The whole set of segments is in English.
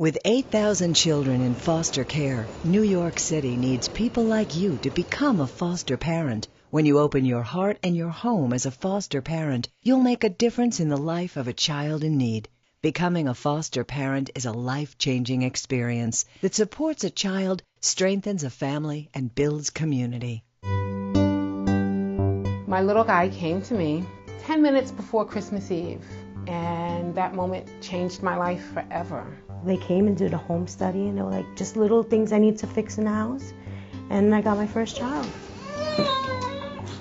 With 8,000 children in foster care, New York City needs people like you to become a foster parent. When you open your heart and your home as a foster parent, you'll make a difference in the life of a child in need. Becoming a foster parent is a life-changing experience that supports a child, strengthens a family, and builds community. My little guy came to me 10 minutes before Christmas Eve, and that moment changed my life forever. They came and did a home study, and they were like, just little things I need to fix in the house, and I got my first child.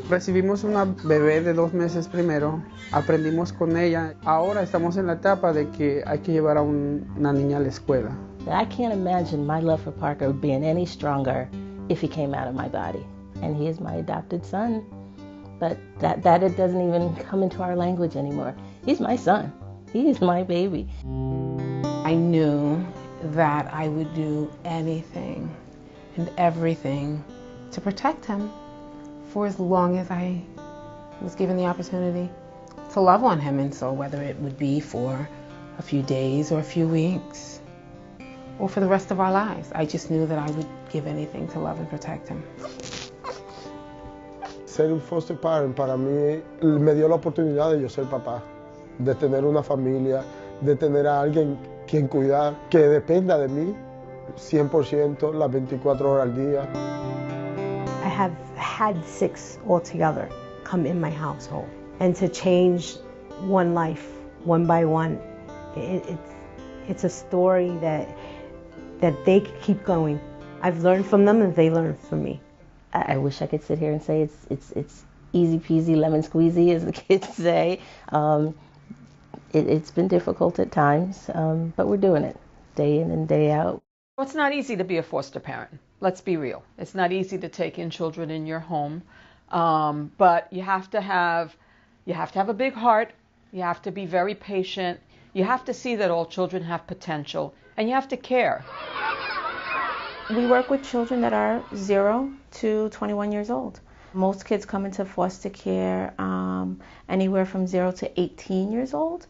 Recibimos una bebé de 2 meses primero, aprendimos con ella. Ahora estamos en la etapa de que hay que llevar a una niña a la escuela. I can't imagine my love for Parker being any stronger if he came out of my body. And he is my adopted son. But that it doesn't even come into our language anymore. He's my son. He is my baby. I knew that I would do anything and everything to protect him for as long as I was given the opportunity to love on him. And so whether it would be for a few days or a few weeks or for the rest of our lives, I just knew that I would give anything to love and protect him. Ser un foster parent para mí me dio la oportunidad de yo ser papá, de tener una familia, de tener a alguien quien cuidar, que dependa de mí 100% las 24 horas al día. I have had 6 altogether come in my household, and to change one life, one by one, it's a story that they could keep going. I've learned from them and they learned from me. I wish I could sit here and say it's easy peasy lemon squeezy, as the kids say. It's been difficult at times, but we're doing it day in and day out. It's not easy to be a foster parent. Let's be real. It's not easy to take in children in your home, but you have to have a big heart. You have to be very patient. You have to see that all children have potential, and you have to care. We work with children that are 0 to 21 years old. Most kids come into foster care anywhere from 0 to 18 years old.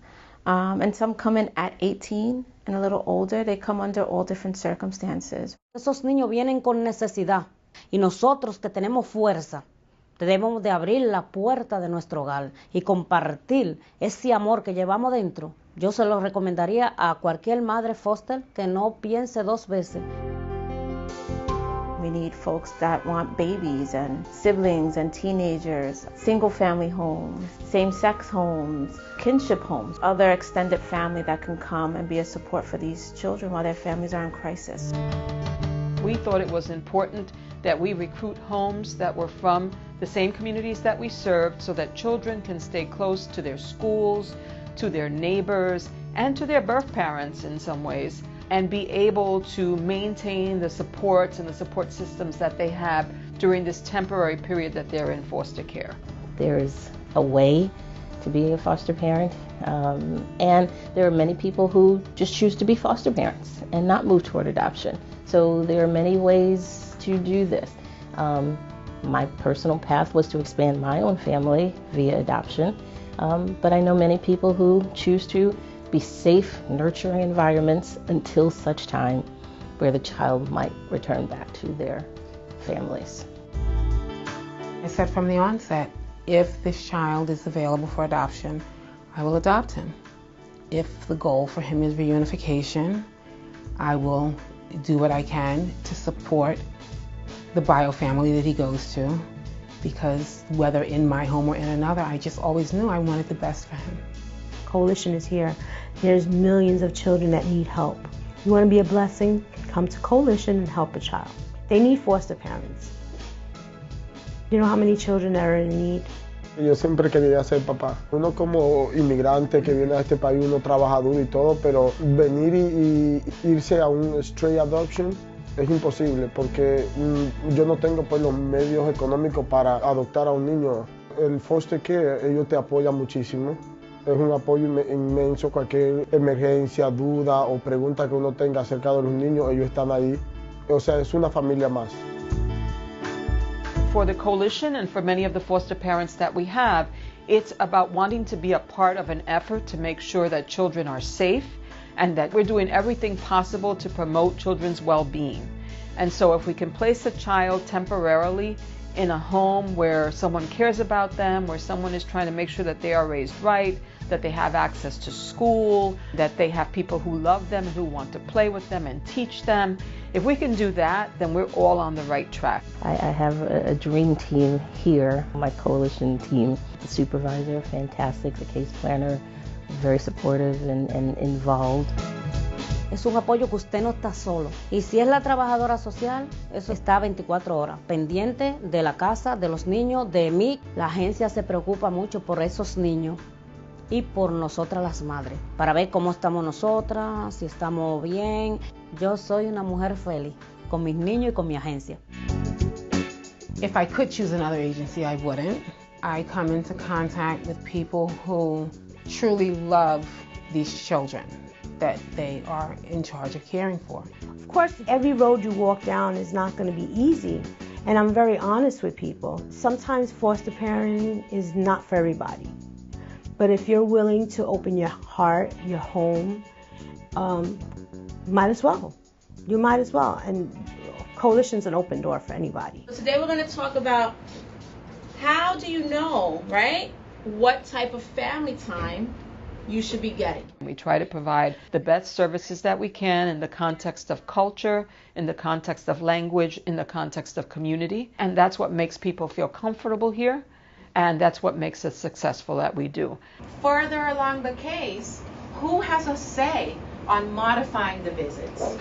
And some come in at 18 and a little older. They come under all different circumstances. Esos niños vienen con necesidad y nosotros que tenemos fuerza debemos de abrir la puerta de nuestro hogar y compartir ese amor que llevamos dentro. Yo se lo recomendaría a cualquier madre foster que no piense 2 veces. We need folks that want babies and siblings and teenagers, single-family homes, same-sex homes, kinship homes, other extended family that can come and be a support for these children while their families are in crisis. We thought it was important that we recruit homes that were from the same communities that we served so that children can stay close to their schools, to their neighbors, and to their birth parents in some ways, and be able to maintain the supports and the support systems that they have during this temporary period that they're in foster care. There's a way to be a foster parent, and there are many people who just choose to be foster parents and not move toward adoption. So there are many ways to do this. My personal path was to expand my own family via adoption, but I know many people who choose to be safe, nurturing environments until such time where the child might return back to their families. I said from the onset, if this child is available for adoption, I will adopt him. If the goal for him is reunification, I will do what I can to support the bio family that he goes to, because whether in my home or in another, I just always knew I wanted the best for him. Coalition is here. There's millions of children that need help. You want to be a blessing? Come to Coalition and help a child. They need foster parents. You know how many children are in need? Yo siempre quería ser papá. Uno como inmigrante que viene a este país, uno trabaja duro y todo, pero venir y irse a un straight adoption es imposible porque yo no tengo pues los medios económicos para adoptar a un niño. El foster care, ellos te apoyan muchísimo. Es un apoyo inmenso. Cualquier emergencia, duda o pregunta que uno tenga acerca de los niños, ellos están ahí. O sea, es una familia más. For the coalition and for many of the foster parents that we have, it's about wanting to be a part of an effort to make sure that children are safe and that we're doing everything possible to promote children's well-being. And so if we can place a child temporarily in a home where someone cares about them, where someone is trying to make sure that they are raised right, that they have access to school, that they have people who love them, who want to play with them and teach them. If we can do that, then we're all on the right track. I have a dream team here, my coalition team. The supervisor, fantastic, the case planner, very supportive and involved. Es un apoyo que usted no está solo. Y si es la trabajadora social, eso está 24 horas, pendiente de la casa, de los niños, de mí. La agencia se preocupa mucho por esos niños y por nosotras las madres, para ver cómo estamos nosotras, si estamos bien. Yo soy una mujer feliz, con mis niños y con mi agencia. If I could choose another agency, I wouldn't. I come into contact with people who truly love these children that they are in charge of caring for. Of course, every road you walk down is not going to be easy, and I'm very honest with people. Sometimes foster parenting is not for everybody, but if you're willing to open your heart, your home, might as well. You might as well, and Coalition's an open door for anybody. Today we're going to talk about how do you know, right, what type of family time you should be getting. We try to provide the best services that we can in the context of culture, in the context of language, in the context of community. And that's what makes people feel comfortable here. And that's what makes us successful at we do. Further along the case, who has a say on modifying the visits?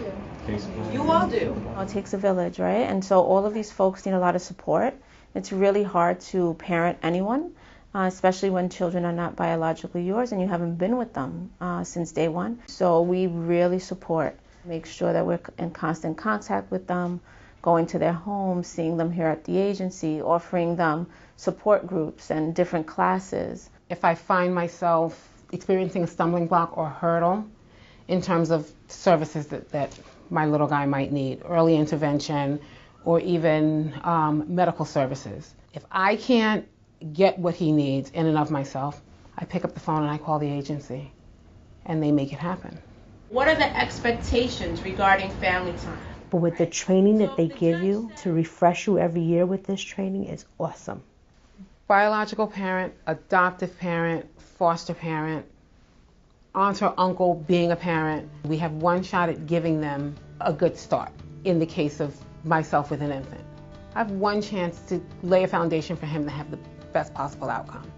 You all do. It takes a village, right? And so all of these folks need a lot of support. It's really hard to parent anyone, especially when children are not biologically yours and you haven't been with them since day one. So we really support, make sure that we're in constant contact with them, going to their homes, seeing them here at the agency, offering them support groups and different classes. If I find myself experiencing a stumbling block or hurdle in terms of services that my little guy might need, early intervention or even medical services, if I can't get what he needs in and of myself, I pick up the phone and I call the agency and they make it happen. What are the expectations regarding family time? But with the training that they give you, to refresh you every year with this training is awesome. Biological parent, adoptive parent, foster parent, aunt or uncle being a parent, we have one shot at giving them a good start in the case of myself with an infant. I have one chance to lay a foundation for him to have the best possible outcome.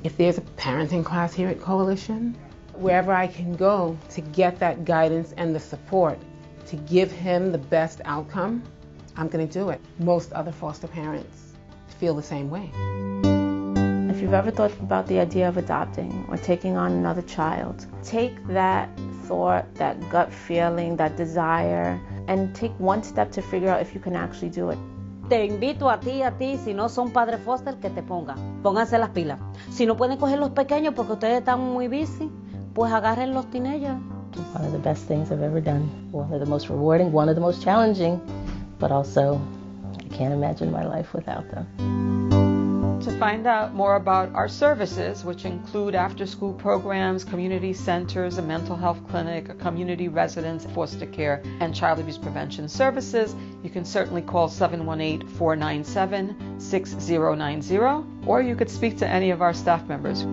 If there's a parenting class here at Coalition, wherever I can go to get that guidance and the support to give him the best outcome, I'm going to do it. Most other foster parents feel the same way. If you've ever thought about the idea of adopting or taking on another child, take that thought, that gut feeling, that desire, and take one step to figure out if you can actually do it. Te invito a ti, si no son padres foster, que te pongan. Pónganse las pilas. Si no pueden coger los pequeños porque ustedes están muy busy, pues agarren los teenagers. One of the best things I've ever done. One of the most rewarding, one of the most challenging, but also I can't imagine my life without them. To find out more about our services, which include after-school programs, community centers, a mental health clinic, a community residence, foster care, and child abuse prevention services, you can certainly call 718-497-6090, or you could speak to any of our staff members.